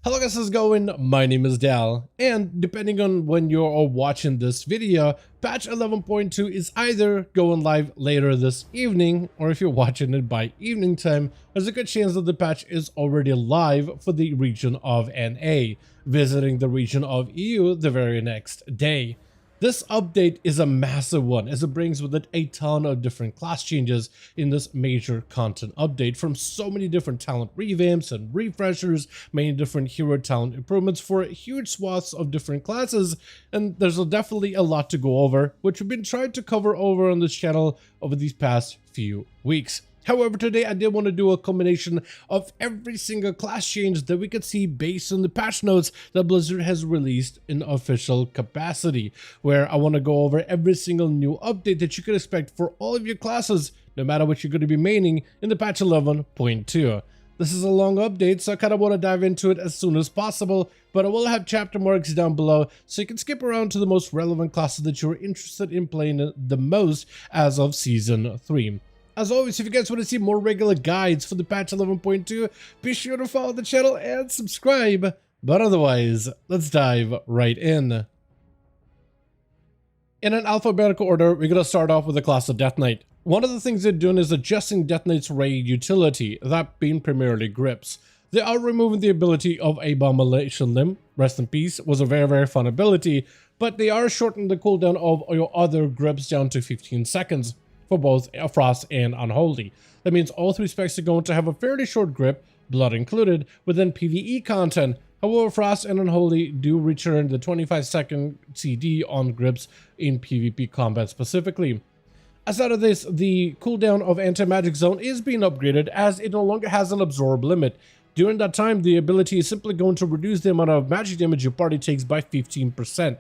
Hello guys, how's it going? My name is Dal, and depending on when you're watching this video, patch 11.2 is either going live later this evening, or if you're watching it by evening time, there's a good chance that the patch is already live for the region of NA, visiting the region of EU the very next day. This update is a massive one as it brings with it a ton of different class changes in this major content update, from so many different talent revamps and refreshers, many different hero talent improvements for huge swaths of different classes, and there's definitely a lot to go over, which we've been trying to cover over on this channel over these past few weeks. However, today I did want to do a combination of every single class change that we could see based on the patch notes that Blizzard has released in official capacity, where I want to go over every single new update that you could expect for all of your classes, no matter what you're going to be maining in the patch 11.2. This is a long update, so I kind of want to dive into it as soon as possible, but I will have chapter marks down below so you can skip around to the most relevant classes that you're interested in playing the most as of Season 3. As always, if you guys want to see more regular guides for the patch 11.2, be sure to follow the channel and subscribe. But otherwise, let's dive right in. In an alphabetical order, we're going to start off with the class of Death Knight. One of the things they're doing is adjusting Death Knight's raid utility, that being primarily grips. They are removing the ability of Abomination Limb, rest in peace, was a very fun ability, but they are shortening the cooldown of your other grips down to 15 seconds. For both Frost and Unholy. That means all three specs are going to have a fairly short grip, blood included, within PvE content. However, Frost and Unholy do return the 25-second CD on grips in PvP combat specifically. Aside of this, the cooldown of Anti-Magic Zone is being upgraded as it no longer has an absorb limit. During that time, the ability is simply going to reduce the amount of magic damage your party takes by 15%.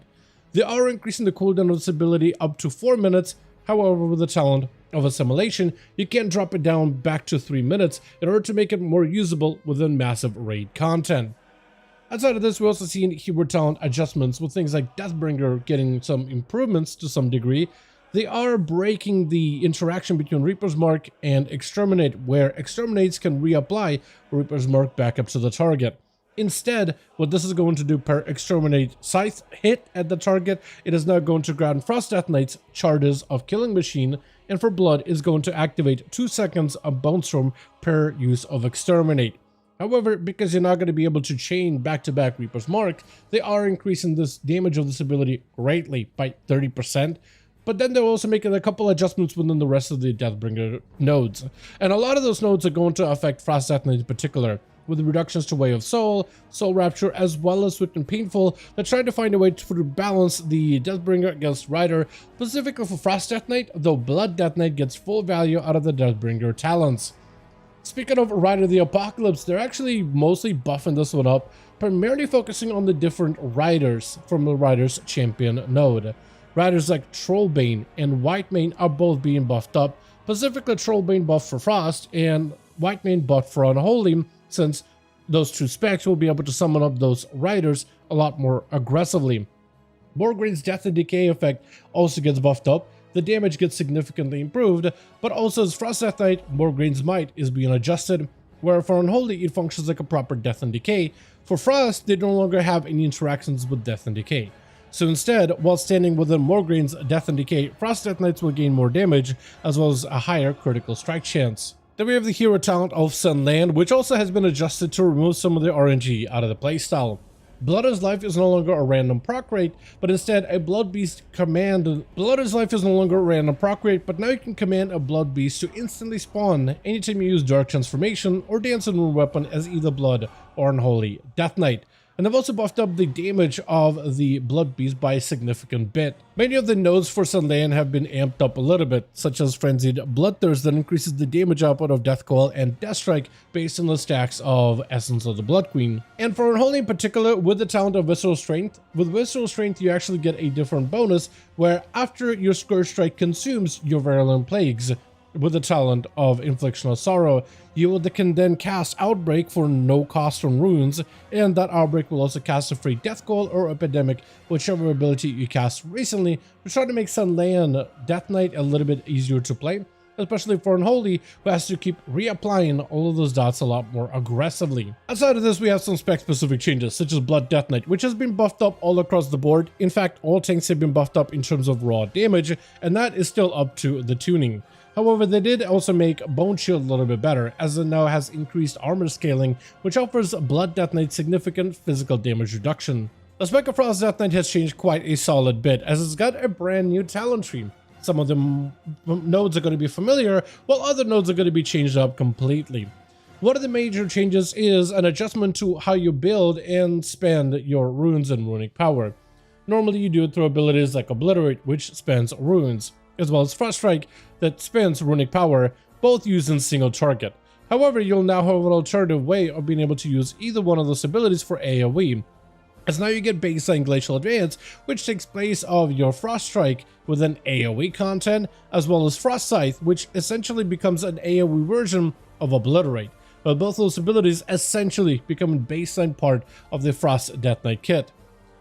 They are increasing the cooldown of this ability up to 4 minutes. However, with the talent of Assimilation, you can drop it down back to 3 minutes in order to make it more usable within massive raid content. Outside of this, we're also seeing hero talent adjustments with things like Deathbringer getting some improvements to some degree. They are breaking the interaction between Reaper's Mark and Exterminate, where Exterminates can reapply Reaper's Mark back up to the target. Instead, what this is going to do per Exterminate Scythe hit at the target, it is now going to grant Frost Death Knight's charges of Killing Machine, and for Blood is going to activate 2 seconds of Bone Storm per use of Exterminate. However, because you're not going to be able to chain back-to-back Reaper's Mark, they are increasing this damage of this ability greatly by 30%. But then they're also making a couple adjustments within the rest of the Deathbringer nodes. And a lot of those nodes are going to affect Frost Death Knight in particular, with reductions to Way of Soul, Soul Rapture, as well as Swift and Painful. They're trying to find a way to balance the Deathbringer against Rider, specifically for Frost Death Knight, though Blood Death Knight gets full value out of the Deathbringer talents. Speaking of Rider the Apocalypse, they're actually mostly buffing this one up, primarily focusing on the different Riders from the Rider's Champion node. Riders like Trollbane and Whitemane are both being buffed up, specifically Trollbane buffed for Frost and Whitemane buffed for Unholy, since those two specs will be able to summon up those riders a lot more aggressively. Morgraine's Death and Decay effect also gets buffed up, the damage gets significantly improved, but also as Frost Death Knight, Morgraine's Might is being adjusted, where for Unholy it functions like a proper Death and Decay. For Frost, they no longer have any interactions with Death and Decay. So instead, while standing within Morgraine's Death and Decay, Frost Death Knights will gain more damage, as well as a higher critical strike chance. Then we have the hero talent of Sunland, which also has been adjusted to remove some of the RNG out of the playstyle. Blood's Life is no longer a random proc rate, but instead a Blood Beast command. Blood's Life is no longer a random proc rate, but now you can command a Blood Beast to instantly spawn anytime you use Dark Transformation or Dance and Rune weapon as either Blood or Unholy Death Knight. And they've also buffed up the damage of the Blood Beast by a significant bit. Many of the nodes for Sunland have been amped up a little bit, such as Frenzied Bloodthirst that increases the damage output of Death Coil and Death Strike based on the stacks of Essence of the Blood Queen. And for Unholy in particular, with the talent of Visceral Strength, with Visceral Strength you actually get a different bonus, where after your Scourge Strike consumes your Virulent Plagues, with the talent of Infliction of Sorrow, you can then cast Outbreak for no cost on runes, and that Outbreak will also cast a free Death Coil or Epidemic, whichever ability you cast recently, to try to make Sunland Death Knight a little bit easier to play. especially for Unholy, who has to keep reapplying all of those dots a lot more aggressively. Outside of this, we have some spec-specific changes, such as Blood Death Knight, which has been buffed up all across the board. In fact, all tanks have been buffed up in terms of raw damage, and that is still up to the tuning. However, they did also make Bone Shield a little bit better, as it now has increased armor scaling, which offers Blood Death Knight significant physical damage reduction. The spec of Frost Death Knight has changed quite a solid bit, as it's got a brand new talent tree. Some of the nodes are going to be familiar, while other nodes are going to be changed up completely. One of the major changes is an adjustment to how you build and spend your runes and runic power. Normally you do it through abilities like Obliterate, which spends runes, as well as Frost Strike that spends runic power, both used in single target. However, you'll now have an alternative way of being able to use either one of those abilities for AoE, as now you get baseline Glacial Advance, which takes place of your Frost Strike with an AoE content, as well as Frost Scythe, which essentially becomes an AoE version of Obliterate, but both those abilities essentially become a baseline part of the Frost Death Knight kit.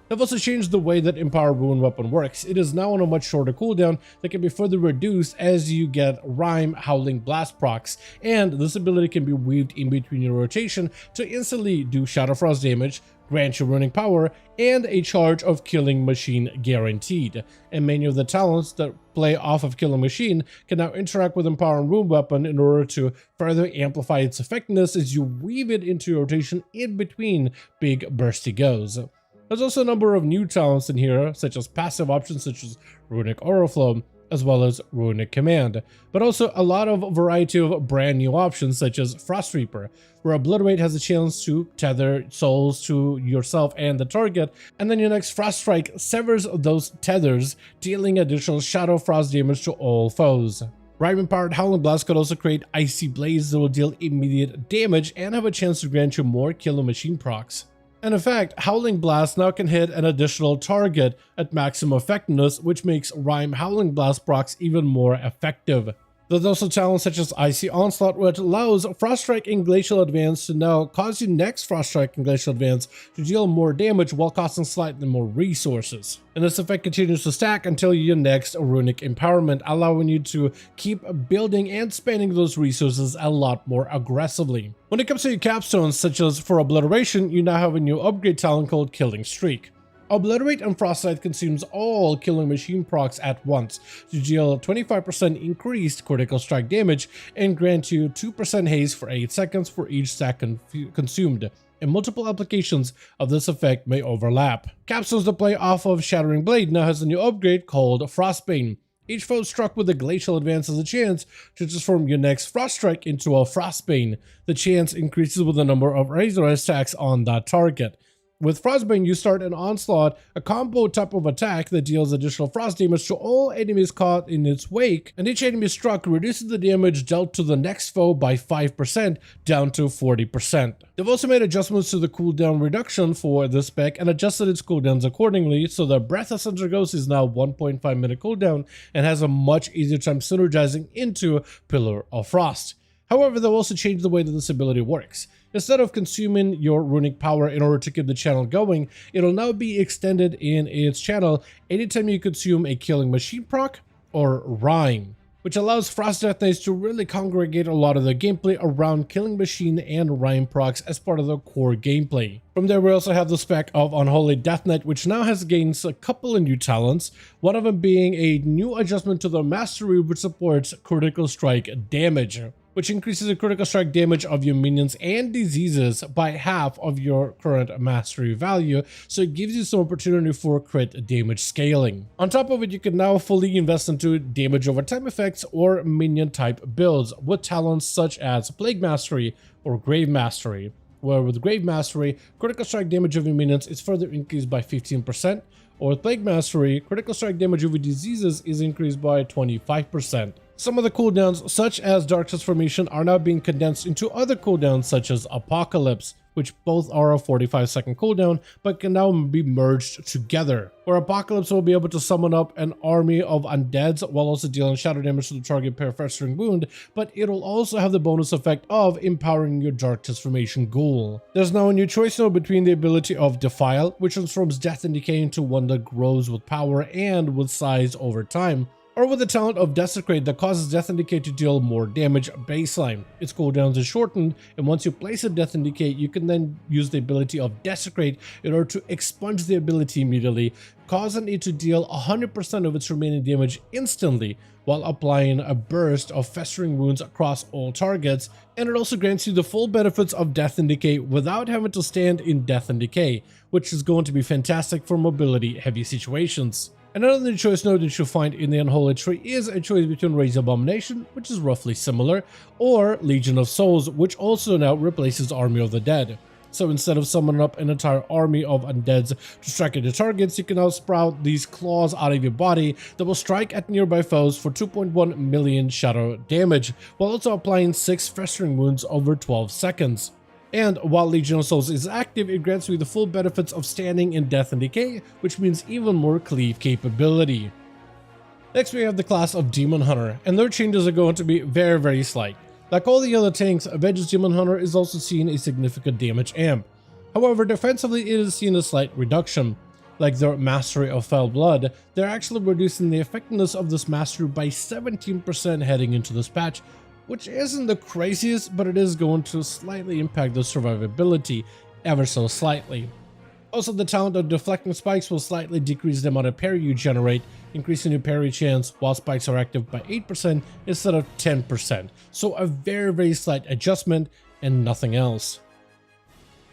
They've also changed the way that Empower Rune Weapon works. It is now on a much shorter cooldown that can be further reduced as you get Rime Howling Blast procs, and this ability can be weaved in between your rotation to instantly do Shadow Frost damage, grant you runic power, and a charge of Killing Machine guaranteed. And many of the talents that play off of Killing Machine can now interact with Empower Rune Weapon in order to further amplify its effectiveness as you weave it into your rotation in between big bursty goes. There's also a number of new talents in here, such as passive options such as Runic Overflow, as well as Runic Command, but also a lot of variety of brand new options such as Frost Reaper, where Obliterate has a chance to tether souls to yourself and the target, and then your next Frost Strike severs those tethers, dealing additional Shadow Frost damage to all foes. Rime-empowered Howling Blast could also create Icy Blaze that will deal immediate damage and have a chance to grant you more Killing Machine procs. And in fact, Howling Blast now can hit an additional target at maximum effectiveness, which makes Rime Howling Blast procs even more effective. There's also talents such as Icy Onslaught, which allows Frost Strike and Glacial Advance to now cause your next Frost Strike and Glacial Advance to deal more damage while costing slightly more resources. And this effect continues to stack until your next Runic Empowerment, allowing you to keep building and spending those resources a lot more aggressively. When it comes to your capstones, such as for Obliteration, you now have a new upgrade talent called Killing Streak. Obliterate and Frost Scythe consumes all Killing Machine procs at once to deal 25% increased critical strike damage and grant you 2% haste for 8 seconds for each stack consumed, and multiple applications of this effect may overlap. Capstones that play off of Shattering Blade now has a new upgrade called Frostbane. Each foe struck with a Glacial Advance has a chance to transform your next Frost Strike into a Frostbane. The chance increases with the number of Razor attacks on that target. With Frostbane, you start an Onslaught, a combo type of attack that deals additional frost damage to all enemies caught in its wake, and each enemy struck reduces the damage dealt to the next foe by 5% down to 40%. They've also made adjustments to the cooldown reduction for this spec and adjusted its cooldowns accordingly, so the Breath of Thunder Ghost is now 1.5 minute cooldown and has a much easier time synergizing into Pillar of Frost. However, they'll also change the way that this ability works. Instead of consuming your runic power in order to keep the channel going, it'll now be extended in its channel anytime you consume a Killing Machine proc or Rime, which allows Frost Death Knights to really congregate a lot of the gameplay around Killing Machine and Rime procs as part of the core gameplay. From there, we also have the spec of Unholy Death Knight, which now has gained a couple of new talents, one of them being a new adjustment to the mastery which supports critical strike damage, which increases the critical strike damage of your minions and diseases by half of your current mastery value, so it gives you some opportunity for crit damage scaling. On top of it, you can now fully invest into damage over time effects or minion type builds with talents such as Plague Mastery or Grave Mastery, where with Grave Mastery, critical strike damage of your minions is further increased by 15%, or with Plague Mastery, critical strike damage over diseases is increased by 25%. Some of the cooldowns, such as Dark Transformation, are now being condensed into other cooldowns such as Apocalypse, which both are a 45-second cooldown, but can now be merged together, where Apocalypse will be able to summon up an army of undeads while also dealing shadow damage to the target per festering wound, but it'll also have the bonus effect of empowering your Dark Transformation ghoul. There's now a new choice node between the ability of Defile, which transforms death and decay into one that grows with power and with size over time, or with the talent of Desecrate that causes Death and Decay to deal more damage baseline. Its cooldown is shortened, and once you place a Death and Decay, you can then use the ability of Desecrate in order to expunge the ability immediately, causing it to deal 100% of its remaining damage instantly, while applying a burst of festering wounds across all targets, and it also grants you the full benefits of Death and Decay without having to stand in Death and Decay, which is going to be fantastic for mobility heavy situations. Another choice node that you'll find in the Unholy Tree is a choice between Rage Abomination, which is roughly similar, or Legion of Souls, which also now replaces Army of the Dead. So instead of summoning up an entire army of undeads to strike at your targets, you can now sprout these claws out of your body that will strike at nearby foes for 2.1 million shadow damage, while also applying 6 festering wounds over 12 seconds. And while Legion of Souls is active, it grants you the full benefits of standing in Death and Decay, which means even more cleave capability. Next we have the class of Demon Hunter, and their changes are going to be very slight. Like all the other tanks, Avege's Demon Hunter is also seeing a significant damage amp. However, defensively it is seeing a slight reduction. Like their Mastery of Foul Blood, they're actually reducing the effectiveness of this mastery by 17% heading into this patch, which isn't the craziest, but it is going to slightly impact the survivability ever so slightly. Also, the talent of Deflecting Spikes will slightly decrease the amount of parry you generate, increasing your parry chance while spikes are active by 8% instead of 10%. So a very slight adjustment and nothing else.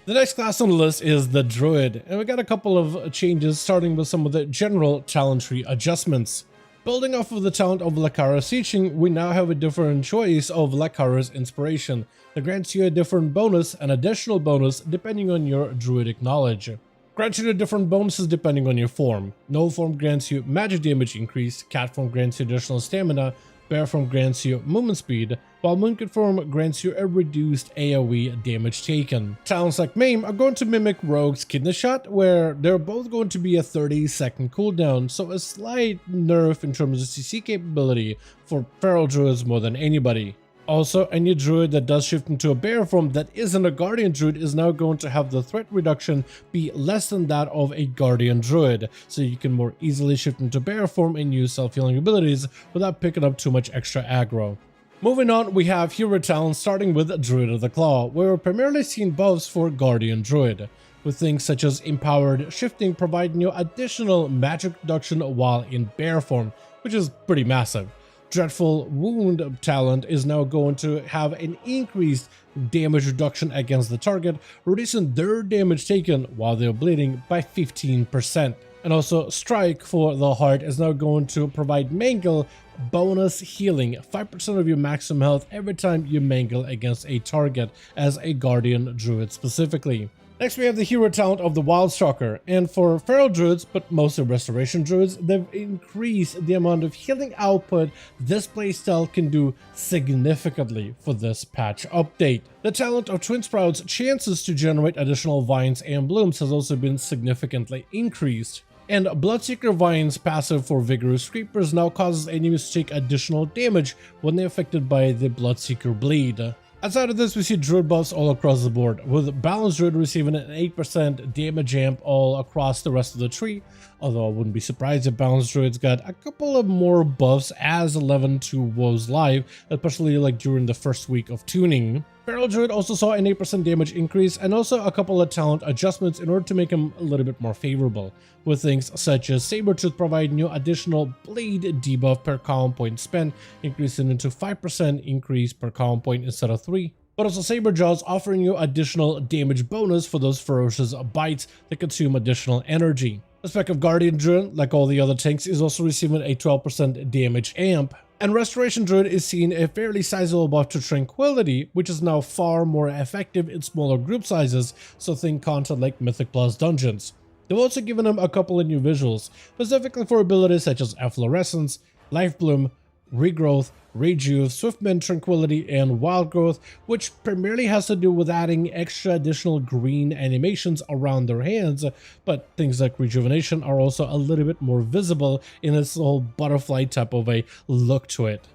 The next class on the list is the Druid, and we got a couple of changes, starting with some of the general talent tree adjustments. Building off of the talent of Lakara's Teaching, we now have a different choice of Lakara's Inspiration that grants you a different bonus, an additional bonus, depending on your druidic knowledge. Grants you the different bonuses depending on your form. Gnoll form grants you magic damage increase, cat form grants you additional stamina, bear form grants you movement speed, while moonkid form grants you a reduced AoE damage taken. Talents like Maim are going to mimic Rogue's Kidney Shot, where they're both going to be a 30-second cooldown, so a slight nerf in terms of CC capability for feral druids more than anybody. Also, any druid that does shift into a bear form that isn't a guardian druid is now going to have the threat reduction be less than that of a guardian druid, so you can more easily shift into bear form and use self-healing abilities without picking up too much extra aggro. Moving on, we have hero talents, starting with Druid of the Claw, where we're primarily seeing buffs for guardian druid, with things such as empowered shifting providing you additional magic reduction while in bear form, which is pretty massive. Dreadful Wound talent is now going to have an increased damage reduction against the target, reducing their damage taken while they're bleeding by 15%. And also Strike for the Heart is now going to provide Mangle bonus healing, 5% of your maximum health every time you mangle against a target as a guardian druid specifically. Next we have the hero talent of the Wildstalker, and for feral druids, but mostly restoration druids, they've increased the amount of healing output this playstyle can do significantly for this patch update. The talent of Twin Sprout's chances to generate additional vines and blooms has also been significantly increased. And Bloodseeker Vine's passive for Vigorous Creepers now causes enemies to take additional damage when they're affected by the Bloodseeker Bleed. Outside of this, we see Druid buffs all across the board, with Balanced Druid receiving an 8% damage amp all across the rest of the tree, although I wouldn't be surprised if Balanced Druid's got a couple of more buffs as 11.2 was live, especially like during the first week of tuning. Feral Druid also saw an 8% damage increase and also a couple of talent adjustments in order to make him a little bit more favorable, with things such as Sabertooth providing you additional bleed debuff per column point spent, increasing into 5% increase per column point instead of 3. But also Saberjaws offering you additional damage bonus for those ferocious bites that consume additional energy. The spec of Guardian Druid, like all the other tanks, is also receiving a 12% damage amp. And Restoration Druid is seeing a fairly sizable buff to Tranquility, which is now far more effective in smaller group sizes, so think content like Mythic Plus Dungeons. They've also given him a couple of new visuals, specifically for abilities such as Efflorescence, Life Bloom, Regrowth, Rejuve, Swiftmend Tranquility, and Wild Growth, which primarily has to do with adding extra additional green animations around their hands, but things like Rejuvenation are also a little bit more visible in its whole butterfly type of a look to it.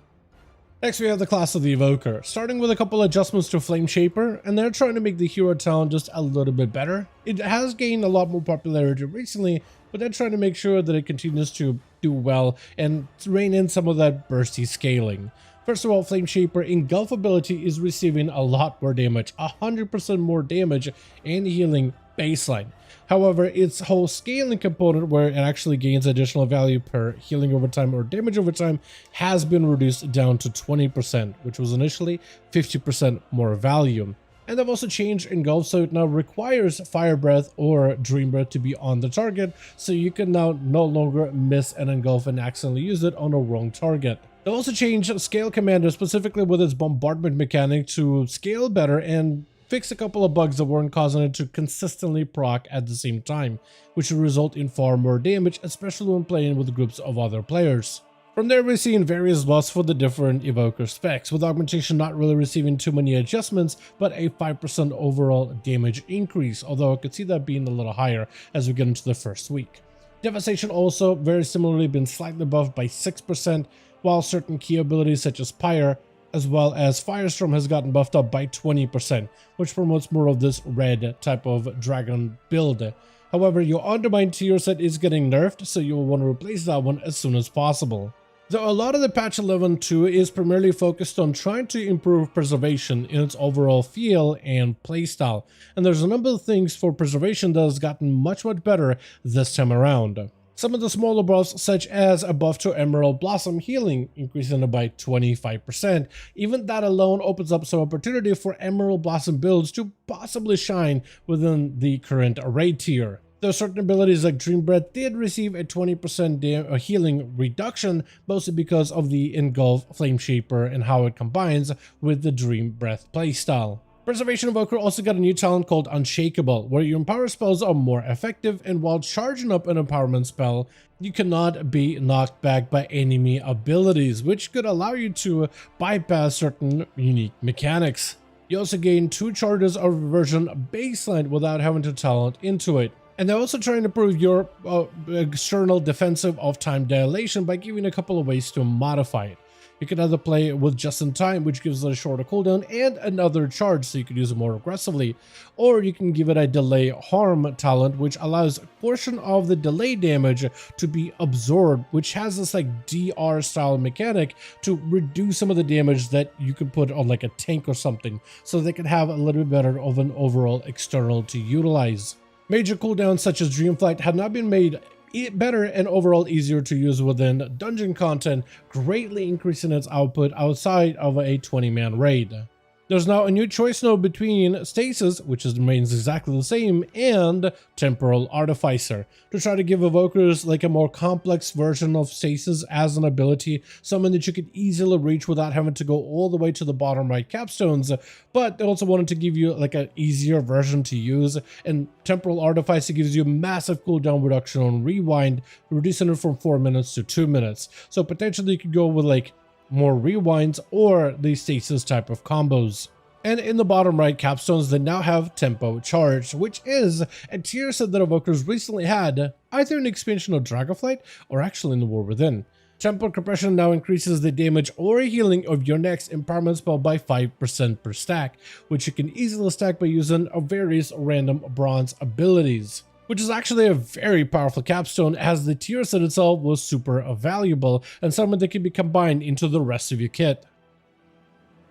Next we have the class of the Evoker, starting with a couple adjustments to Flame Shaper, and they're trying to make the hero talent just a little bit better. It has gained a lot more popularity recently, but they're trying to make sure that it continues to do well and rein in some of that bursty scaling. First of all, Flame Shaper Engulf ability is receiving a lot more damage, 100% more damage and healing baseline. However, its whole scaling component, where it actually gains additional value per healing over time or damage over time, has been reduced down to 20%, which was initially 50% more value. And they've also changed Engulf, so it now requires Fire Breath or Dream Breath to be on the target, so you can now no longer miss an Engulf and accidentally use it on a wrong target. They've also changed Scale Commander, specifically with its bombardment mechanic, to scale better and fix a couple of bugs that weren't causing it to consistently proc at the same time, which will result in far more damage, especially when playing with groups of other players. From there, we're seeing various buffs for the different Evoker specs, with Augmentation not really receiving too many adjustments, but a 5% overall damage increase, although I could see that being a little higher as we get into the first week. Devastation also very similarly been slightly buffed by 6%, while certain key abilities such as Pyre as well as Firestorm has gotten buffed up by 20%, which promotes more of this red type of dragon build. However, your Undermine tier set is getting nerfed, so you will want to replace that one as soon as possible. Though a lot of the patch 11.2 is primarily focused on trying to improve preservation in its overall feel and playstyle, and there's a number of things for preservation that has gotten much better this time around. Some of the smaller buffs, such as a buff to Emerald Blossom healing, increasing it by 25%. Even that alone opens up some opportunity for Emerald Blossom builds to possibly shine within the current raid tier. Though certain abilities like Dream Breath did receive a 20% healing reduction, mostly because of the Engulf Flame Shaper and how it combines with the Dream Breath playstyle. Preservation Evoker also got a new talent called Unshakable, where your empower spells are more effective, and while charging up an empowerment spell, you cannot be knocked back by enemy abilities, which could allow you to bypass certain unique mechanics. You also gain 2 charges of reversion baseline without having to talent into it. And they're also trying to improve your external defensive of time dilation by giving a couple of ways to modify it. You can either play with just in time, which gives it a shorter cooldown and another charge, so you can use it more aggressively, or you can give it a delay harm talent, which allows a portion of the delay damage to be absorbed, which has this like DR style mechanic to reduce some of the damage that you can put on like a tank or something, so they can have a little bit better of an overall external to utilize. Major cooldowns such as Dreamflight have now been made better and overall easier to use within dungeon content, greatly increasing its output outside of a 20-man raid. There's now a new choice node between Stasis, which remains exactly the same, and Temporal Artificer, to try to give Evokers like a more complex version of Stasis as an ability, something that you could easily reach without having to go all the way to the bottom right capstones, but they also wanted to give you like an easier version to use, and Temporal Artificer gives you massive cooldown reduction on Rewind, reducing it from 4 minutes to 2 minutes, so potentially you could go with like more rewinds or the stasis type of combos. And in the bottom right capstones, they now have Tempo Charged, which is a tier set that Evokers recently had, either in the expansion of Dragonflight or actually in the War Within. Tempo Compression now increases the damage or healing of your next empowerment spell by 5% per stack, which you can easily stack by using various random bronze abilities, which is actually a very powerful capstone, as the tier set itself was super valuable and something that can be combined into the rest of your kit.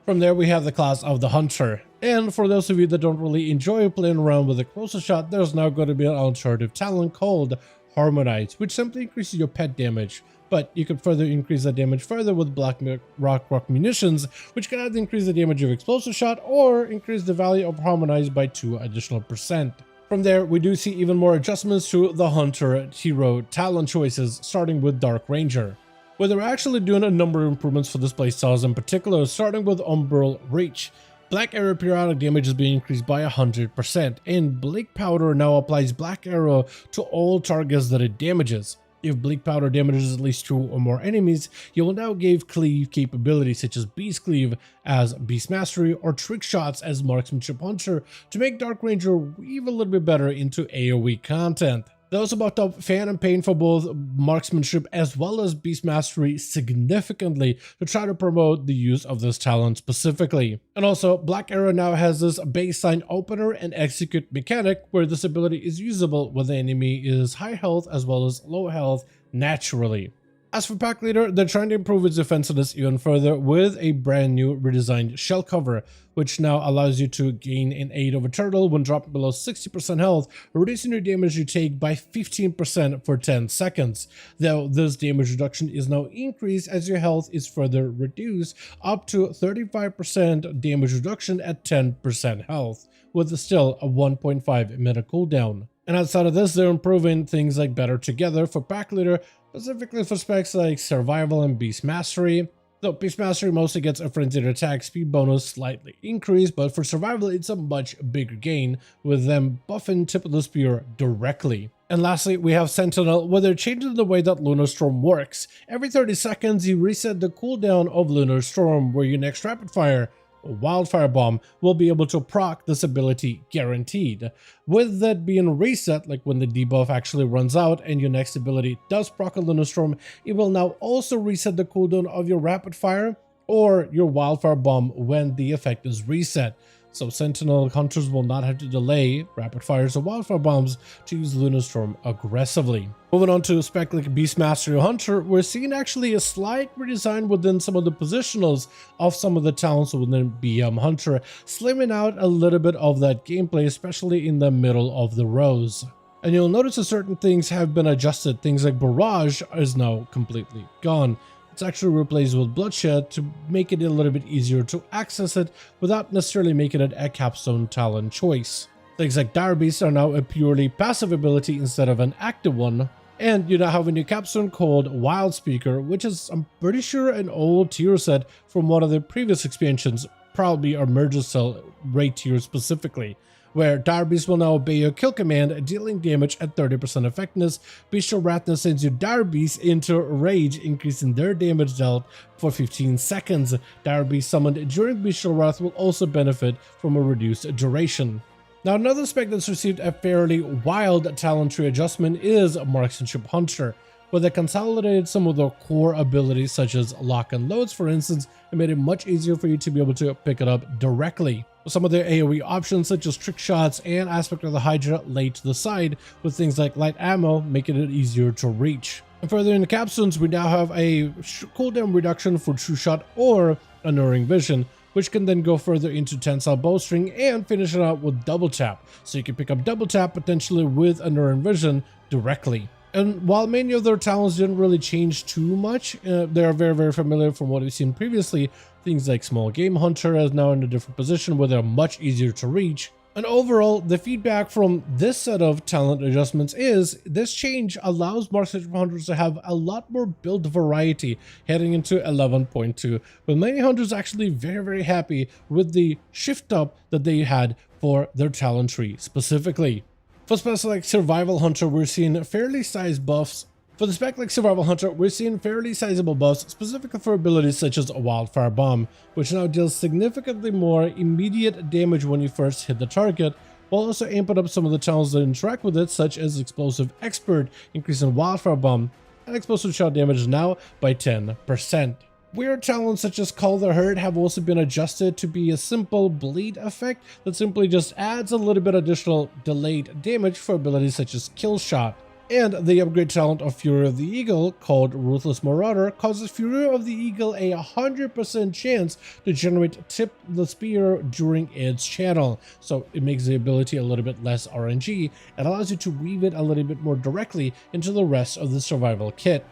From there we have the class of the Hunter, and for those of you that don't really enjoy playing around with a closer shot, there's now going to be an alternative talent called Harmonize, which simply increases your pet damage, but you can further increase that damage further with Black Rock Munitions, which can either increase the damage of Explosive Shot or increase the value of Harmonize by 2 additional %. From there, we do see even more adjustments to the Hunter hero talent choices, starting with Dark Ranger, where they're actually doing a number of improvements for this playstyles, in particular starting with Umbral Reach. Black Arrow periodic damage is being increased by 100%, and Bleak Powder now applies Black Arrow to all targets that it damages. If Bleak Powder damages at least 2 or more enemies, you will now give Cleave capabilities such as Beast Cleave as Beast Mastery or Trick Shots as Marksmanship Hunter to make Dark Ranger weave a little bit better into AoE content. They also buffed up Fan and Pain for both marksmanship as well as beast mastery significantly to try to promote the use of this talent specifically. And also, Black Arrow now has this baseline opener and execute mechanic where this ability is usable when the enemy is high health as well as low health naturally. As for Pack Leader, they're trying to improve its defensiveness even further with a brand new redesigned shell cover, which now allows you to gain an 8 over turtle when dropping below 60% health, reducing your damage you take by 15% for 10 seconds. Though this damage reduction is now increased as your health is further reduced up to 35% damage reduction at 10% health, with still a 1.5 minute cooldown. And outside of this, they're improving things like Better Together for Pack Leader, specifically for specs like Survival and Beast Mastery. Though Beast Mastery mostly gets a frenzied attack speed bonus slightly increased, but for Survival it's a much bigger gain, with them buffing Tip of the Spear directly. And lastly, we have Sentinel, where they're changing the way that Lunar Storm works. Every 30 seconds you reset the cooldown of Lunar Storm, where your next rapid fire Wildfire Bomb will be able to proc this ability guaranteed. With that being reset, like when the debuff actually runs out and your next ability does proc a Lunar Storm, it will now also reset the cooldown of your rapid fire or your Wildfire Bomb when the effect is reset. So Sentinel hunters will not have to delay rapid fires or wildfire bombs to use Lunar Storm aggressively. Moving on to spec like Beast Mastery Hunter, we're seeing actually a slight redesign within some of the positionals of some of the talents within BM Hunter, slimming out a little bit of that gameplay, especially in the middle of the rows. And you'll notice that certain things have been adjusted. Things like Barrage is now completely gone. It's actually replaced with Bloodshed to make it a little bit easier to access it without necessarily making it a capstone talent choice. Things like Dire Beast are now a purely passive ability instead of an active one. And you now have a new capstone called Wild Speaker, which is, I'm pretty sure, an old tier set from one of the previous expansions, probably our Merger Cell raid tier specifically, where Dire Beast will now obey your kill command, dealing damage at 30% effectiveness. Bestial Wrath sends your Dire Beast into Rage, increasing their damage dealt for 15 seconds. Dire Beast summoned during Bestial Wrath will also benefit from a reduced duration. Now, another spec that's received a fairly wild talent tree adjustment is Marksmanship Hunter, where they consolidated some of the core abilities such as lock and loads, for instance, and made it much easier for you to be able to pick it up directly. Some of their AoE options such as trick shots and aspect of the Hydra laid to the side, with things like light ammo making it easier to reach. And further in the capstones, we now have a cooldown reduction for True Shot or Unerring Vision, which can then go further into Tensile Bowstring and finish it out with Double Tap, so you can pick up Double Tap potentially with Unerring Vision directly. And while many of their talents didn't really change too much, they are very familiar from what we've seen previously. Things like Small Game Hunter is now in a different position where they're much easier to reach. And overall, the feedback from this set of talent adjustments is this change allows Marksmanship Hunters to have a lot more build variety heading into 11.2, with many hunters actually very happy with the shift up that they had for their talent tree specifically. For specs like Survival Hunter, we're seeing fairly sized buffs. For the spec like Survival Hunter, we're seeing fairly sizable buffs, specifically for abilities such as a Wildfire Bomb, which now deals significantly more immediate damage when you first hit the target, while also amping up some of the talents that interact with it, such as Explosive Expert, increasing Wildfire Bomb, and Explosive Shot damage now by 10%. Weird talents such as Call the Herd have also been adjusted to be a simple bleed effect that simply just adds a little bit additional delayed damage for abilities such as Kill Shot. And the upgrade talent of Fury of the Eagle, called Ruthless Marauder, causes Fury of the Eagle a 100% chance to generate Tip the Spear during its channel. So it makes the ability a little bit less RNG and allows you to weave it a little bit more directly into the rest of the survival kit.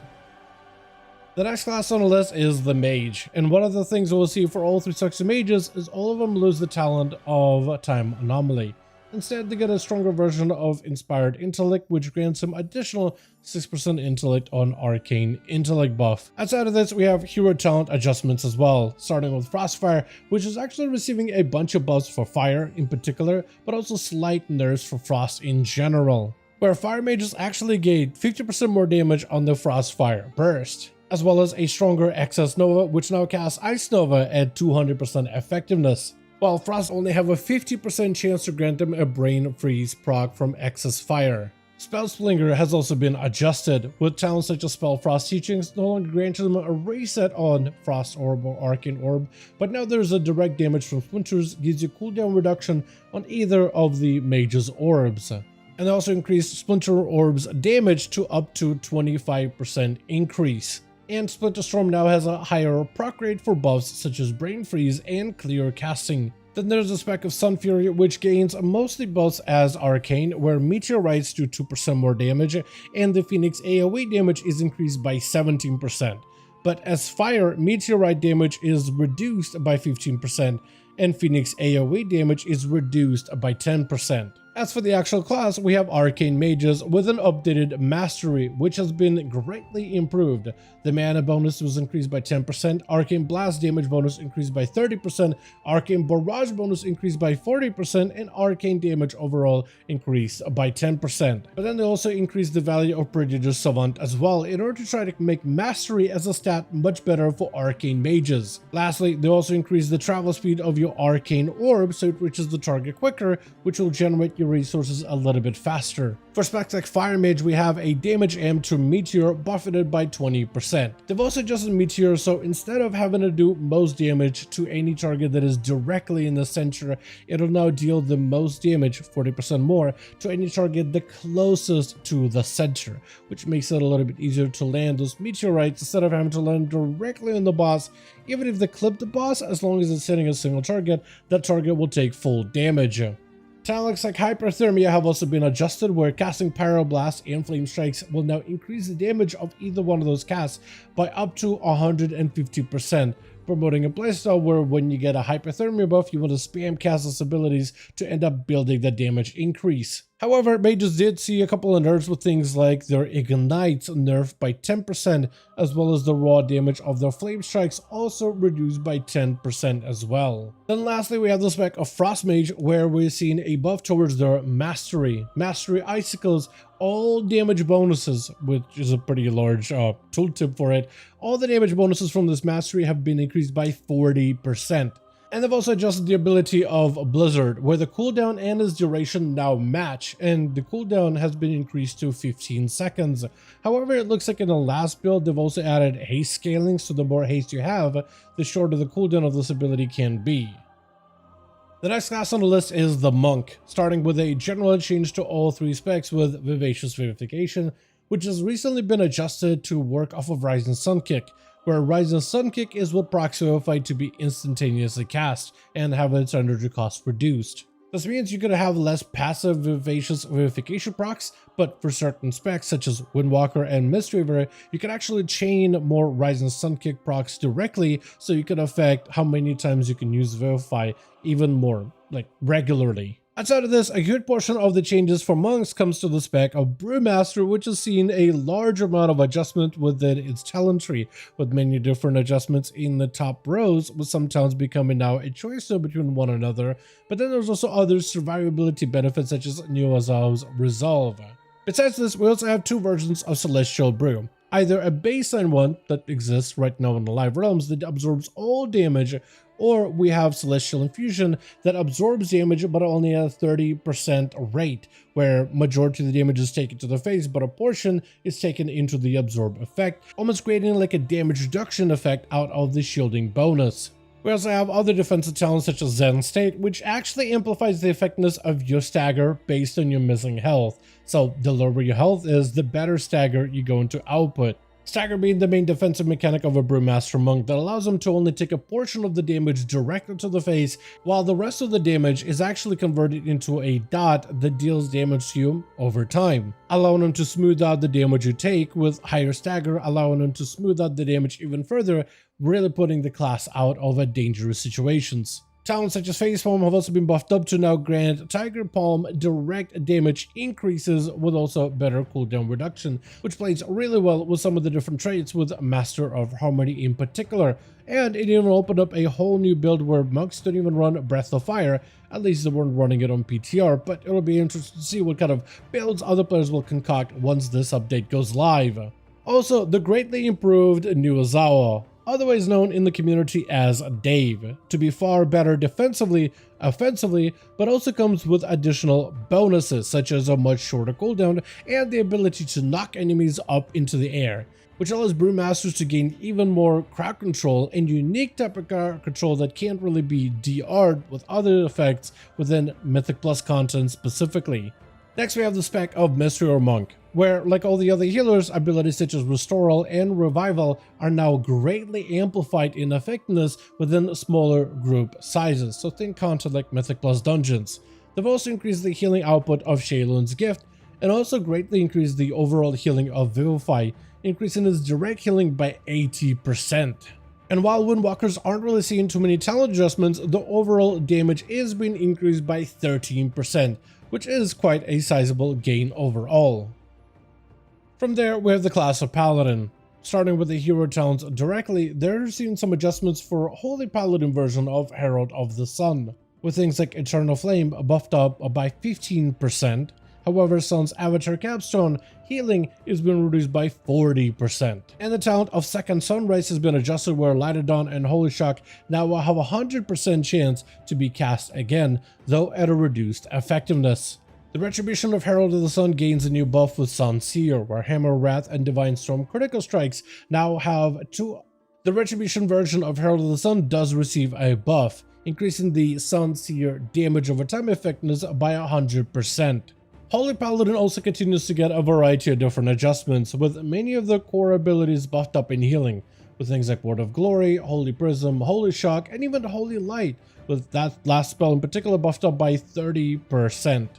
The next class on the list is the Mage, and one of the things we'll see for all three sets of mages is all of them lose the talent of Time Anomaly. Instead, they get a stronger version of Inspired Intellect, which grants them additional 6% intellect on Arcane Intellect buff. Outside of this, we have hero talent adjustments as well, starting with Frostfire, which is actually receiving a bunch of buffs for fire in particular, but also slight nerfs for frost in general, where fire mages actually gain 50% more damage on the Frostfire burst, as well as a stronger Excess Nova, which now casts Ice Nova at 200% effectiveness, while Frost only have a 50% chance to grant them a Brain Freeze proc from Excess Fire. Spellslinger has also been adjusted, with talents such as Spell Frost Teachings no longer granting them a reset on Frost Orb or Arcane Orb, but now there's a direct damage from Splinters, gives you cooldown reduction on either of the Mage's orbs. And also increased Splinter Orb's damage to up to 25% increase. And Splinter Storm now has a higher proc rate for buffs such as Brain Freeze and Clear Casting. Then there's a spec of Sun Fury, which gains mostly buffs as Arcane, where Meteorites do 2% more damage, and the Phoenix AoE damage is increased by 17%. But as Fire, Meteorite damage is reduced by 15%, and Phoenix AoE damage is reduced by 10%. As for the actual class, we have Arcane Mages with an updated Mastery, which has been greatly improved. The mana bonus was increased by 10%, Arcane Blast damage bonus increased by 30%, Arcane Barrage bonus increased by 40%, and Arcane damage overall increased by 10%. But then they also increased the value of Prodigious Savant as well in order to try to make Mastery as a stat much better for Arcane Mages. Lastly, they also increased the travel speed of your Arcane Orb so it reaches the target quicker, which will generate your resources a little bit faster. For specs like Fire Mage, we have a damage amp to Meteor buffeted by 20%. They've also adjusted Meteor, so instead of having to do most damage to any target that is directly in the center, it'll now deal the most damage, 40% more, to any target the closest to the center, which makes it a little bit easier to land those meteorites instead of having to land directly on the boss. Even if they clip the boss, as long as it's hitting a single target, that target will take full damage. Talents like Hyperthermia have also been adjusted, where casting Pyroblast and Flame Strikes will now increase the damage of either one of those casts by up to 150%, promoting a playstyle where when you get a Hyperthermia buff, you want to spam cast those abilities to end up building the damage increase. However, Mages did see a couple of nerfs with things like their Ignites nerfed by 10%, as well as the raw damage of their Flame Strikes also reduced by 10% as well. Then lastly, we have the spec of Frost Mage, where we're seeing a buff towards their Mastery. Mastery Icicles all damage bonuses, which is a pretty large tooltip for it. All the damage bonuses from this Mastery have been increased by 40%. And they've also adjusted the ability of Blizzard, where the cooldown and its duration now match, and the cooldown has been increased to 15 seconds. However, it looks like in the last build, they've also added haste scaling, so the more haste you have, the shorter the cooldown of this ability can be. The next class on the list is the Monk, starting with a general change to all three specs with Vivacious Vivification, which has recently been adjusted to work off of Rising Sun Kick, where Rising Sun Kick is what procs Vivify to be instantaneously cast and have its energy cost reduced. This means you're going to have less passive Vivacious Vivification procs, but for certain specs such as Windwalker and Mistweaver, you can actually chain more Rising Sun Kick procs directly, so you can affect how many times you can use Vivify even more, like regularly. Outside of this, a good portion of the changes for monks comes to the spec of Brewmaster, which has seen a large amount of adjustment within its talent tree, with many different adjustments in the top rows, with some talents becoming now a choice between one another. But then there's also other survivability benefits such as Nuazao's Resolve. Besides this, we also have two versions of Celestial Brew. Either a baseline one that exists right now in the live realms that absorbs all damage, or we have Celestial Infusion that absorbs damage but only at a 30% rate, where majority of the damage is taken to the face but a portion is taken into the absorb effect, almost creating like a damage reduction effect out of the shielding bonus. We also have other defensive talents such as Zen State, which actually amplifies the effectiveness of your stagger based on your missing health. So the lower your health is, the better stagger you go into output. Stagger being the main defensive mechanic of a Brewmaster Monk that allows him to only take a portion of the damage directly to the face, while the rest of the damage is actually converted into a dot that deals damage to you over time, allowing him to smooth out the damage you take, with higher stagger allowing him to smooth out the damage even further, really putting the class out of dangerous situations. Talents such as Facepalm have also been buffed up to now grant Tiger Palm direct damage increases with also better cooldown reduction, which plays really well with some of the different traits with Master of Harmony in particular. And it even opened up a whole new build where monks don't even run Breath of Fire, at least they weren't running it on PTR, but it'll be interesting to see what kind of builds other players will concoct once this update goes live. Also, the greatly improved Nuazawa. otherwise known in the community as Dave, to be far better defensively, offensively, but also comes with additional bonuses such as a much shorter cooldown and the ability to knock enemies up into the air, which allows brewmasters to gain even more crowd control and unique type of crowd control that can't really be DR'd with other effects within Mythic Plus content specifically. Next we have the spec of Mystery or Monk, where like all the other healers, abilities such as Restoral and Revival are now greatly amplified in effectiveness within smaller group sizes, so think content like Mythic Plus dungeons. They've also increased the healing output of Shaylun's gift, and also greatly increased the overall healing of Vivify, increasing its direct healing by 80%. And while Windwalkers aren't really seeing too many talent adjustments, the overall damage is being increased by 13%, which is quite a sizable gain overall. From there, we have the class of Paladin. Starting with the hero talents directly, they're seeing some adjustments for Holy Paladin version of Herald of the Sun, with things like Eternal Flame buffed up by 15%. However, Sun's Avatar Capstone healing is being reduced by 40%. And the talent of Second Sunrise has been adjusted where Light of Dawn and Holy Shock now will have a 100% chance to be cast again, though at a reduced effectiveness. The Retribution of Herald of the Sun gains a new buff with Sun Seer, where Hammer, Wrath, and Divine Storm critical strikes now have two. The Retribution version of Herald of the Sun does receive a buff, increasing the Sun Seer damage over time effectiveness by 100%. Holy Paladin also continues to get a variety of different adjustments, with many of the core abilities buffed up in healing, with things like Word of Glory, Holy Prism, Holy Shock, and even Holy Light, with that last spell in particular buffed up by 30%.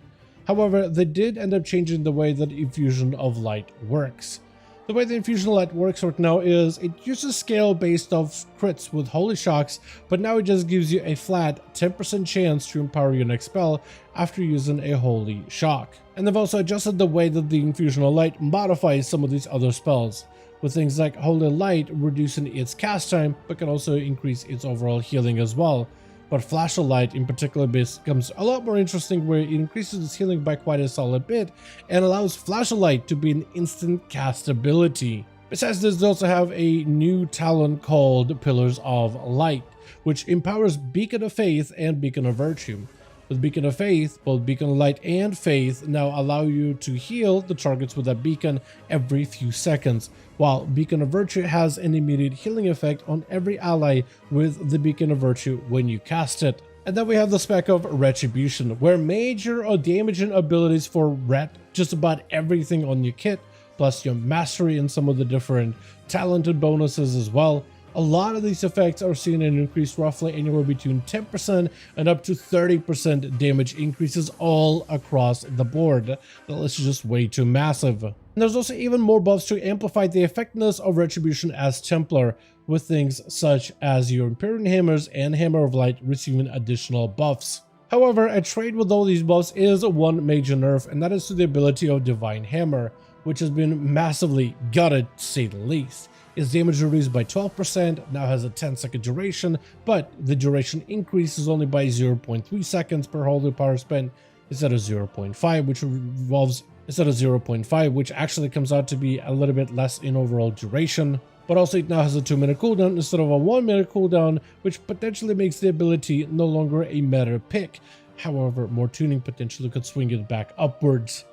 However, they did end up changing the way that Infusion of Light works. The way the Infusion of Light works right now is it uses scale based off crits with Holy Shocks, but now it just gives you a flat 10% chance to empower your next spell after using a Holy Shock. And they've also adjusted the way that the Infusion of Light modifies some of these other spells, with things like Holy Light reducing its cast time, but can also increase its overall healing as well. But Flash of Light in particular becomes a lot more interesting, where it increases its healing by quite a solid bit and allows Flash of Light to be an instant cast ability. Besides this, they also have a new talent called Pillars of Light, which empowers Beacon of Faith and Beacon of Virtue. With Beacon of Faith, both Beacon of Light and Faith now allow you to heal the targets with that beacon every few seconds, while Beacon of Virtue has an immediate healing effect on every ally with the Beacon of Virtue when you cast it. And then we have the spec of Retribution, where major or damaging abilities for Ret just about everything on your kit, plus your mastery and some of the different talented bonuses as well. A lot of these effects are seeing an increase roughly anywhere between 10% and up to 30% damage increases all across the board. The list is just way too massive. And there's also even more buffs to amplify the effectiveness of Retribution as Templar, with things such as your Imperial Hammers and Hammer of Light receiving additional buffs. However, a trade with all these buffs is one major nerf, and that is to the ability of Divine Hammer, which has been massively gutted to say the least. Its damage reduced by 12%, now has a 10-second duration, but the duration increases only by 0.3 seconds per holy power spent instead of 0.5, which revolves instead of 0.5, which actually comes out to be a little bit less in overall duration. But also it now has a 2-minute cooldown instead of a 1-minute cooldown, which potentially makes the ability no longer a meta pick. However, more tuning potentially could swing it back upwards.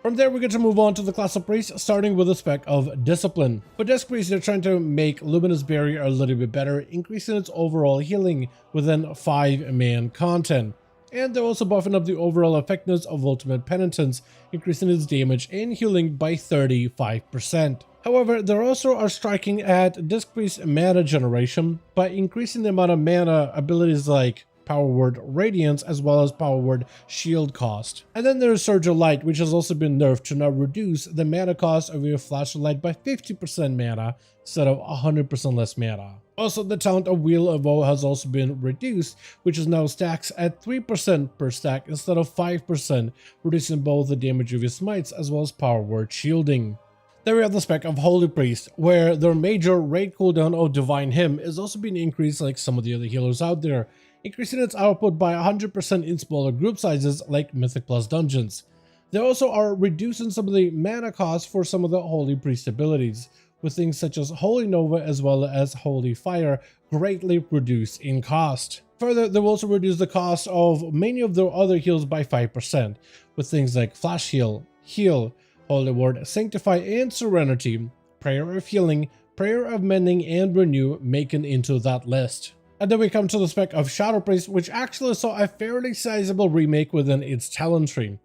From there, we get to move on to the class of Priest, starting with the spec of Discipline. For Disc Priest, they're trying to make Luminous Barrier a little bit better, increasing its overall healing within 5-man content. And they're also buffing up the overall effectiveness of Ultimate Penitence, increasing its damage and healing by 35%. However, they also are striking at Disc Priest mana generation by increasing the amount of mana abilities like Power Word Radiance as well as Power Word Shield cost. And then there's Surge of Light, which has also been nerfed to now reduce the mana cost of your Flash of Light by 50% mana instead of 100% less mana. Also, the talent of Wheel of Woe has also been reduced, which is now stacks at 3% per stack instead of 5%, reducing both the damage of your smites as well as Power Word Shielding. Then we have the spec of Holy Priest, where their major raid cooldown of Divine Hymn is also being increased like some of the other healers out there, increasing its output by 100% in smaller group sizes like Mythic Plus dungeons. They also are reducing some of the mana costs for some of the Holy Priest abilities, with things such as Holy Nova as well as Holy Fire greatly reduced in cost. Further, they will also reduce the cost of many of their other heals by 5%, with things like Flash Heal, Holy Word, Sanctify, and Serenity, Prayer of Healing, Prayer of Mending, and Renew making into that list. And then we come to the spec of Shadow Priest, which actually saw a fairly sizable remake within its talent tree.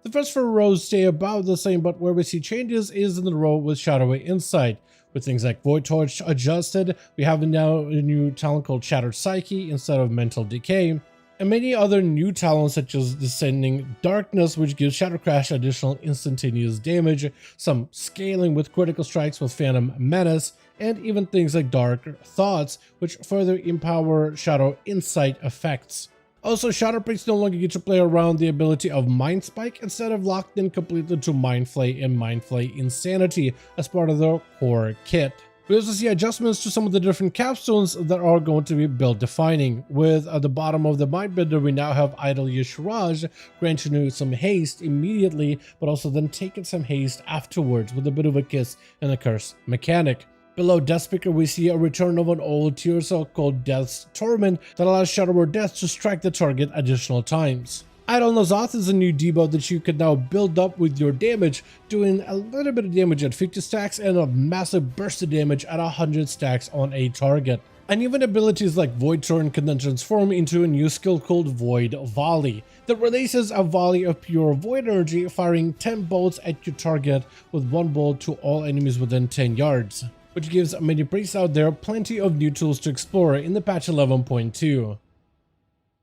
The first 4 rows stay about the same, but where we see changes is in the row with Shadowy Insight. With things like Void Torch adjusted, we have now a new talent called Shattered Psyche instead of Mental Decay, and many other new talents such as Descending Darkness, which gives Shadow Crash additional instantaneous damage, some scaling with critical strikes with Phantom Menace, and even things like Dark Thoughts, which further empower Shadow Insight effects. Also, Shadow Priest no longer get to play around the ability of Mind Spike, instead of locked in completely to Mind Flay and Mind Flay Insanity as part of the core kit. We also see adjustments to some of the different capstones that are going to be build defining. With at the bottom of the Mindbender, we now have Idle Yeshiraj, granting you some haste immediately, but also then taking some haste afterwards with a bit of a kiss and a curse mechanic. Below Death Speaker, we see a return of an old tier cell called Death's Torment that allows Shadow Word Death to strike the target additional times. Idle Nazoth is a new debuff that you can now build up with your damage, doing a little bit of damage at 50 stacks and a massive burst of damage at 100 stacks on a target. And even abilities like Void Torrent can then transform into a new skill called Void Volley that releases a volley of pure void energy, firing 10 bolts at your target with 1 bolt to all enemies within 10 yards. Which gives many priests out there plenty of new tools to explore in the patch 11.2.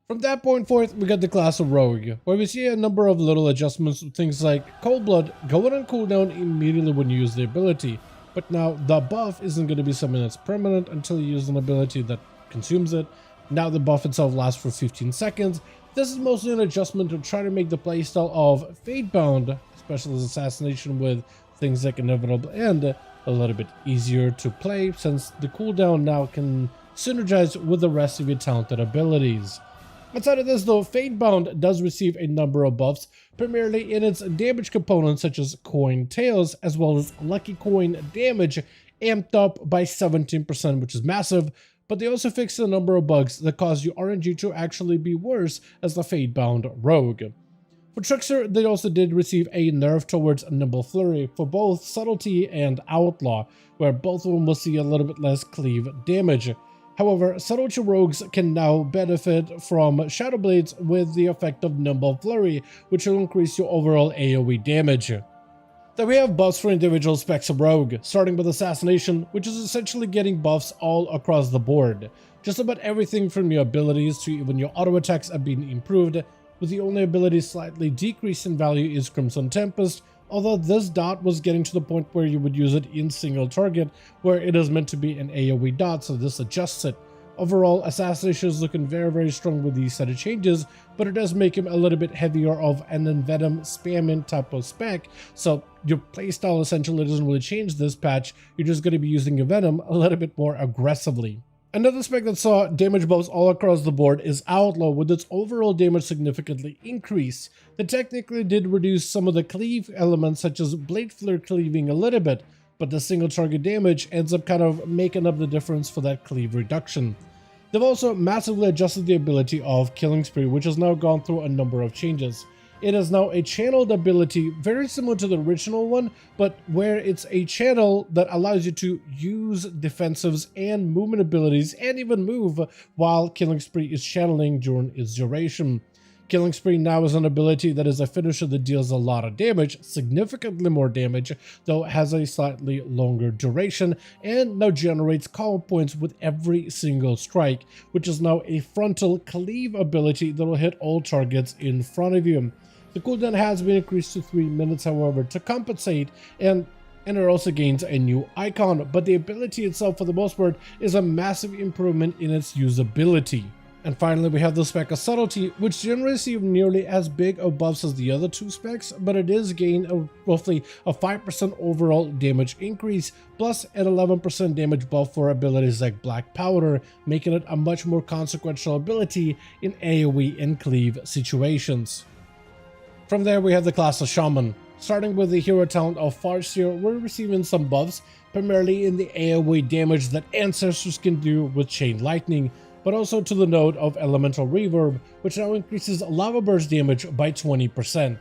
From that point forth, we got the class of Rogue, where we see a number of little adjustments with things like Cold Blood going on cooldown immediately when you use the ability, but now the buff isn't going to be something that's permanent until you use an ability that consumes it. Now the buff itself lasts for 15 seconds. This is mostly an adjustment to try to make the playstyle of Fatebound, especially as Assassination with things like Inevitable End, a little bit easier to play, since the cooldown now can synergize with the rest of your talented abilities. Outside of this though, Fatebound does receive a number of buffs, primarily in its damage components such as Coin Tails, as well as Lucky Coin damage, amped up by 17%, which is massive, but they also fixed a number of bugs that cause your RNG to actually be worse as the Fatebound Rogue. For Trickster, they also did receive a nerf towards Nimble Flurry for both Subtlety and Outlaw, where both of them will see a little bit less cleave damage. However, Subtlety rogues can now benefit from Shadow Blades with the effect of Nimble Flurry, which will increase your overall AoE damage. Then we have buffs for individual specs of Rogue, starting with Assassination, which is essentially getting buffs all across the board. Just about everything from your abilities to even your auto attacks are being improved, with the only ability slightly decreased in value is Crimson Tempest, although this dot was getting to the point where you would use it in single target, where it is meant to be an AoE dot, so this adjusts it. Overall, Assassination is looking very strong with these set of changes, but it does make him a little bit heavier of an Envenom spamming type of spec, so your playstyle essentially doesn't really change this patch, you're just going to be using your Venom a little bit more aggressively. Another spec that saw damage buffs all across the board is Outlaw, with its overall damage significantly increased. That technically did reduce some of the cleave elements such as Blade Flare cleaving a little bit, but the single target damage ends up kind of making up the difference for that cleave reduction. They've also massively adjusted the ability of Killing Spree, which has now gone through a number of changes. It is now a channeled ability, very similar to the original one, but where it's a channel that allows you to use defensives and movement abilities and even move while Killing Spree is channeling during its duration. Killing Spree now is an ability that is a finisher that deals a lot of damage, significantly more damage, though it has a slightly longer duration, and now generates call points with every single strike, which is now a frontal cleave ability that will hit all targets in front of you. The cooldown has been increased to 3 minutes, however, to compensate, and it also gains a new icon, but the ability itself for the most part is a massive improvement in its usability. And finally, we have the spec of Subtlety, which didn't receive nearly as big of buffs as the other two specs, but it is gain roughly a 5% overall damage increase, plus an 11% damage buff for abilities like Black Powder, making it a much more consequential ability in AoE and cleave situations. From there, we have the class of Shaman. Starting with the hero talent of Farseer, we're receiving some buffs, primarily in the AoE damage that Ancestors can do with Chain Lightning, but also to the node of Elemental Reverb, which now increases Lava Burst damage by 20%.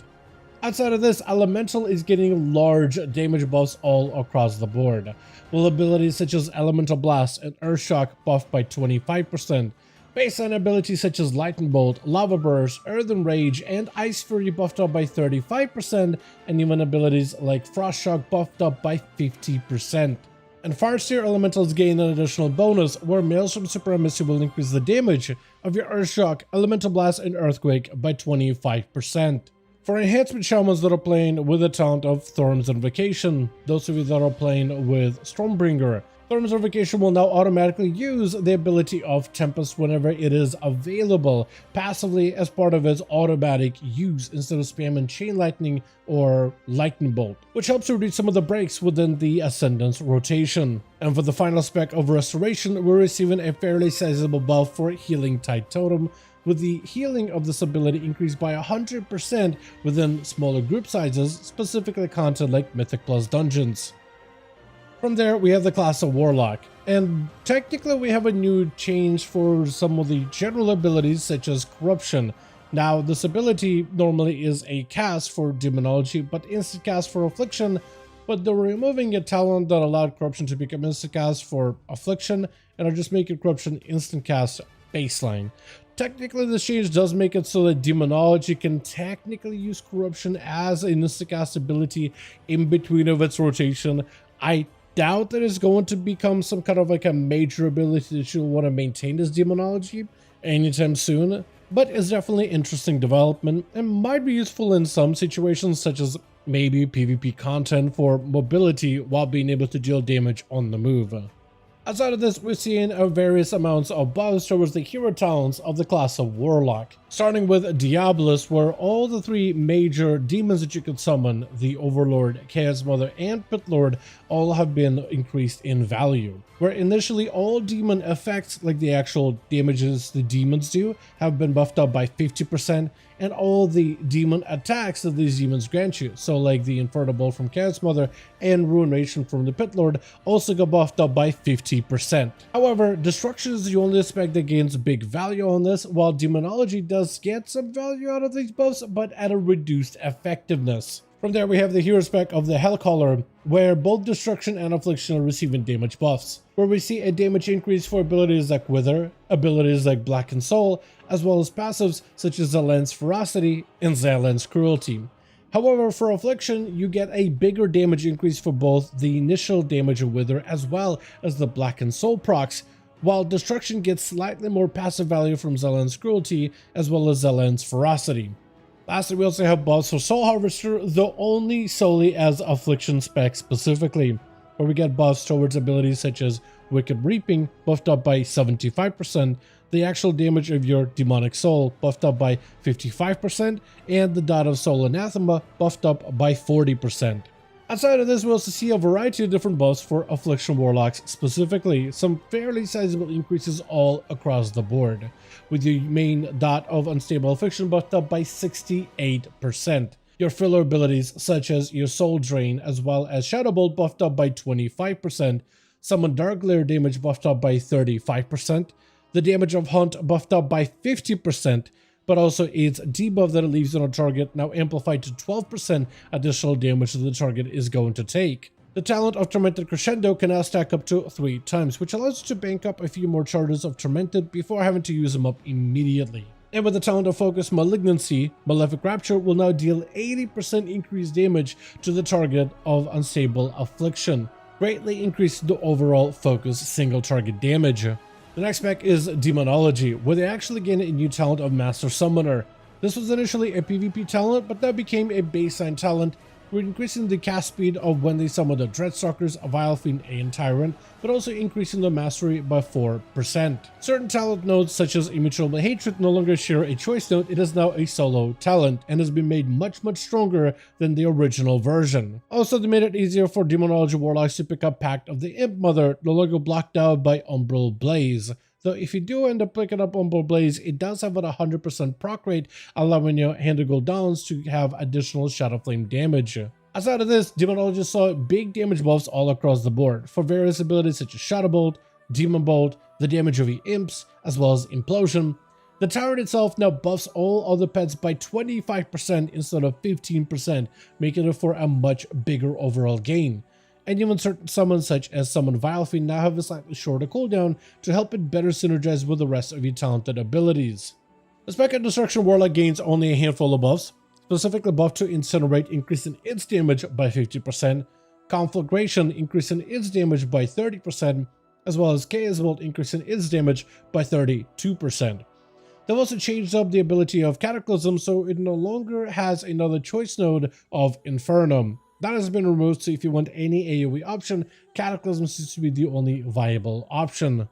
Outside of this, Elemental is getting large damage buffs all across the board, with abilities such as Elemental Blast and Earthshock buffed by 25%, baseline abilities such as Lightning Bolt, Lava Burst, Earthen Rage, and Ice Fury buffed up by 35%, and even abilities like Frost Shock buffed up by 50%. And Farseer Elementals gain an additional bonus, where Maelstrom Supremacy will increase the damage of your Earthshock, Elemental Blast, and Earthquake by 25%. For enhancement Shamans that are playing with the talent of Thorns Invocation, those of you that are playing with Stormbringer, Thorns Invocation will now automatically use the ability of Tempest whenever it is available, passively as part of its automatic use instead of spamming Chain Lightning or Lightning Bolt, which helps to reduce some of the breaks within the Ascendance rotation. And for the final spec of Restoration, we're receiving a fairly sizable buff for Healing Tide Totem, with the healing of this ability increased by 100% within smaller group sizes, specifically content like Mythic Plus dungeons. From there, we have the class of Warlock, and technically we have a new change for some of the general abilities such as Corruption. Now, this ability normally is a cast for Demonology, but instant cast for Affliction, but they're removing a talent that allowed Corruption to become instant cast for Affliction, and are just making Corruption instant cast baseline. Technically, this change does make it so that Demonology can technically use Corruption as an instacast ability in between of its rotation. I doubt that it's going to become some kind of like a major ability that you'll want to maintain as Demonology anytime soon, but it's definitely interesting development and might be useful in some situations, such as maybe PvP content for mobility while being able to deal damage on the move. Outside of this, we're seeing various amounts of buffs towards the hero talents of the class of Warlock, starting with Diabolus, where all the three major demons that you could summon, the Overlord, Chaos Mother, and Pit Lord, all have been increased in value. Where initially all demon effects, like the actual damages the demons do, have been buffed up by 50%, and all the demon attacks that these demons grant you, so like the Inferno Bolt from Chaos Mother and Ruination from the Pit Lord, also got buffed up by 50%. However, Destruction is the only spec that gains big value on this, while Demonology does get some value out of these buffs, but at a reduced effectiveness. From there, we have the hero spec of the Hellcaller, where both Destruction and Affliction are receiving damage buffs, where we see a damage increase for abilities like Wither, abilities like Blackened Soul, as well as passives such as Zalen's Ferocity and Zalen's Cruelty. However, for Affliction, you get a bigger damage increase for both the initial damage of Wither as well as the Blackened Soul procs, while Destruction gets slightly more passive value from Zalen's Cruelty as well as Zalen's Ferocity. Lastly, we also have buffs for Soul Harvester, though only solely as Affliction spec specifically, where we get buffs towards abilities such as Wicked Reaping, buffed up by 75%, the actual damage of your Demonic Soul, buffed up by 55%, and the Dot of Soul Anathema, buffed up by 40%. Outside of this, we also see a variety of different buffs for Affliction Warlocks specifically, some fairly sizable increases all across the board, with your main Dot of Unstable Affliction buffed up by 68%. Your filler abilities such as your Soul Drain as well as Shadow Bolt buffed up by 25%, Summon Dark Lair damage buffed up by 35%, the damage of Hunt buffed up by 50%, but also its debuff that it leaves on a target now amplified to 12% additional damage that the target is going to take. The talent of Tormented Crescendo can now stack up to 3 times, which allows you to bank up a few more charges of Tormented before having to use them up immediately. And with the talent of Focus Malignancy, Malefic Rapture will now deal 80% increased damage to the target of Unstable Affliction, greatly increasing the overall focus single target damage. The next spec is Demonology, where they actually gain a new talent of Master Summoner. This was initially a PvP talent, but now became a baseline talent, increasing the cast speed of when they summon the Dreadstalkers, Vile Fiend, and Tyrant, but also increasing the mastery by 4%. Certain talent nodes such as Immutable Hatred no longer share a choice node, it is now a solo talent, and has been made much stronger than the original version. Also, they made it easier for Demonology Warlocks to pick up Pact of the Imp Mother, no longer blocked out by Umbral Blaze. Though if you do end up picking up Umbral Blaze, it does have a 100% proc rate, allowing your hand to go downs to have additional Shadow Flame damage. Outside of this, Demonologists saw big damage buffs all across the board for various abilities such as Shadow Bolt, Demon Bolt, the damage of the imps, as well as Implosion. The turret itself now buffs all other pets by 25% instead of 15%, making it for a much bigger overall gain. And even certain summons such as Summon Vilefiend now have a slightly shorter cooldown to help it better synergize with the rest of your talented abilities. The Spec and Destruction Warlock gains only a handful of buffs, specifically buff to Incinerate increasing its damage by 50%, Conflagration increasing its damage by 30%, as well as Chaos Bolt increasing its damage by 32%. They've also changed up the ability of Cataclysm so it no longer has another choice node of Infernum. That has been removed, so if you want any AoE option, Cataclysm seems to be the only viable option.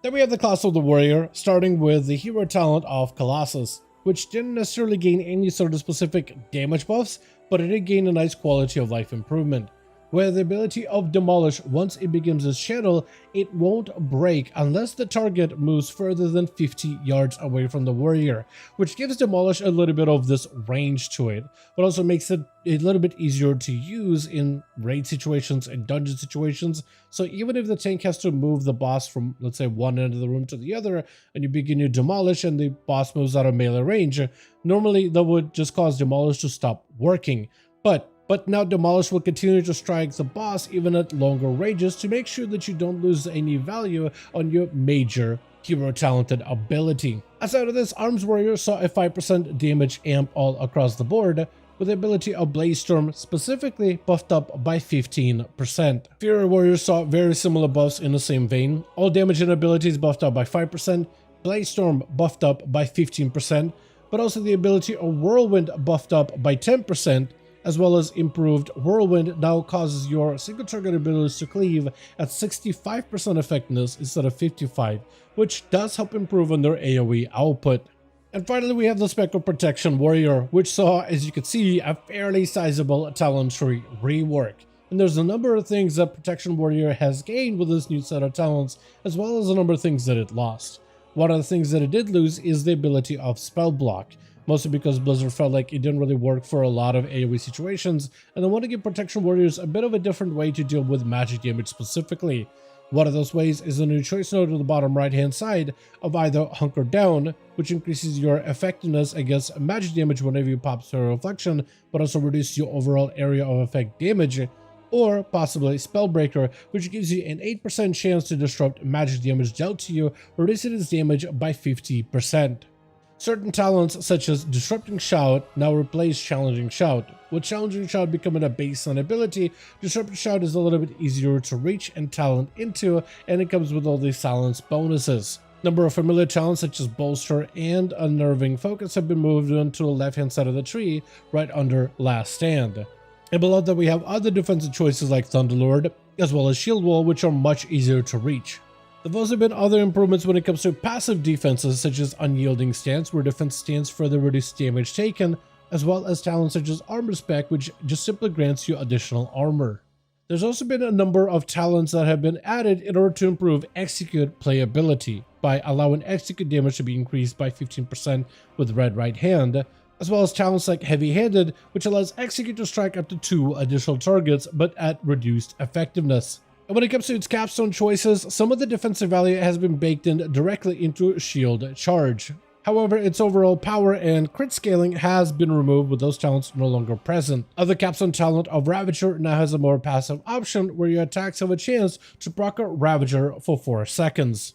Then we have the class of the Warrior, starting with the hero talent of Colossus, which didn't necessarily gain any sort of specific damage buffs, but it did gain a nice quality of life improvement. Where the ability of Demolish, once it begins its channel, it won't break unless the target moves further than 50 yards away from the warrior, which gives Demolish a little bit of this range to it, but also makes it a little bit easier to use in raid situations and dungeon situations. So even if the tank has to move the boss from, let's say, one end of the room to the other, and you begin to Demolish and the boss moves out of melee range, normally that would just cause Demolish to stop working. But now Demolish will continue to strike the boss even at longer ranges to make sure that you don't lose any value on your major hero talented ability. Outside of this, Arms Warrior saw a 5% damage amp all across the board, with the ability of Blaze Storm specifically buffed up by 15%. Fury Warrior saw very similar buffs in the same vein, all damage and abilities buffed up by 5%, Blaze Storm buffed up by 15%, but also the ability of Whirlwind buffed up by 10%, as well as improved Whirlwind now causes your single target abilities to cleave at 65% effectiveness instead of 55%, which does help improve on their AoE output. And finally, we have the Spectral Protection Warrior, which saw, as you can see, a fairly sizable talent tree rework. And there's a number of things that Protection Warrior has gained with this new set of talents, as well as a number of things that it lost. One of the things that it did lose is the ability of Spell Block, mostly because Blizzard felt like it didn't really work for a lot of AoE situations, and they want to give Protection Warriors a bit of a different way to deal with magic damage specifically. One of those ways is a new choice node on the bottom right hand side of either Hunker Down, which increases your effectiveness against magic damage whenever you pop Spell Reflection, but also reduces your overall area of effect damage, or possibly Spellbreaker, which gives you an 8% chance to disrupt magic damage dealt to you, reducing its damage by 50%. Certain talents such as Disrupting Shout now replace Challenging Shout. With Challenging Shout becoming a baseline ability, Disrupting Shout is a little bit easier to reach and talent into, and it comes with all these silence bonuses. Number of familiar talents such as Bolster and Unnerving Focus have been moved onto the left hand side of the tree, right under Last Stand. And below that we have other defensive choices like Thunderlord, as well as Shield Wall, which are much easier to reach. There have also been other improvements when it comes to passive defenses such as Unyielding Stance, where defense stance further reduces damage taken, as well as talents such as Armor Spec, which just simply grants you additional armor. There's also been a number of talents that have been added in order to improve Execute playability, by allowing Execute damage to be increased by 15% with Red Right Hand, as well as talents like Heavy Handed, which allows Execute to strike up to 2 additional targets, but at reduced effectiveness. And when it comes to its capstone choices, some of the defensive value has been baked in directly into Shield Charge. However, its overall power and crit scaling has been removed with those talents no longer present. Other capstone talent of Ravager now has a more passive option where your attacks have a chance to proc a Ravager for 4 seconds.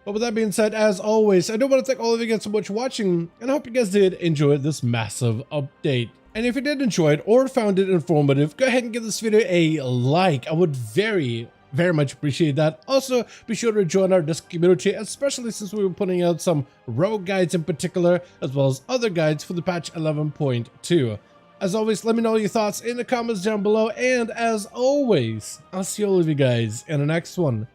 But with that being said, as always, I do want to thank all of you guys so much for watching, and I hope you guys did enjoy this massive update. And if you did enjoy it or found it informative, go ahead and give this video a like. I would very much appreciate that. Also, be sure to join our Discord community, especially since we were putting out some rogue guides in particular, as well as other guides for the patch 11.2. As always, let me know your thoughts in the comments down below, and as always, I'll see all of you guys in the next one.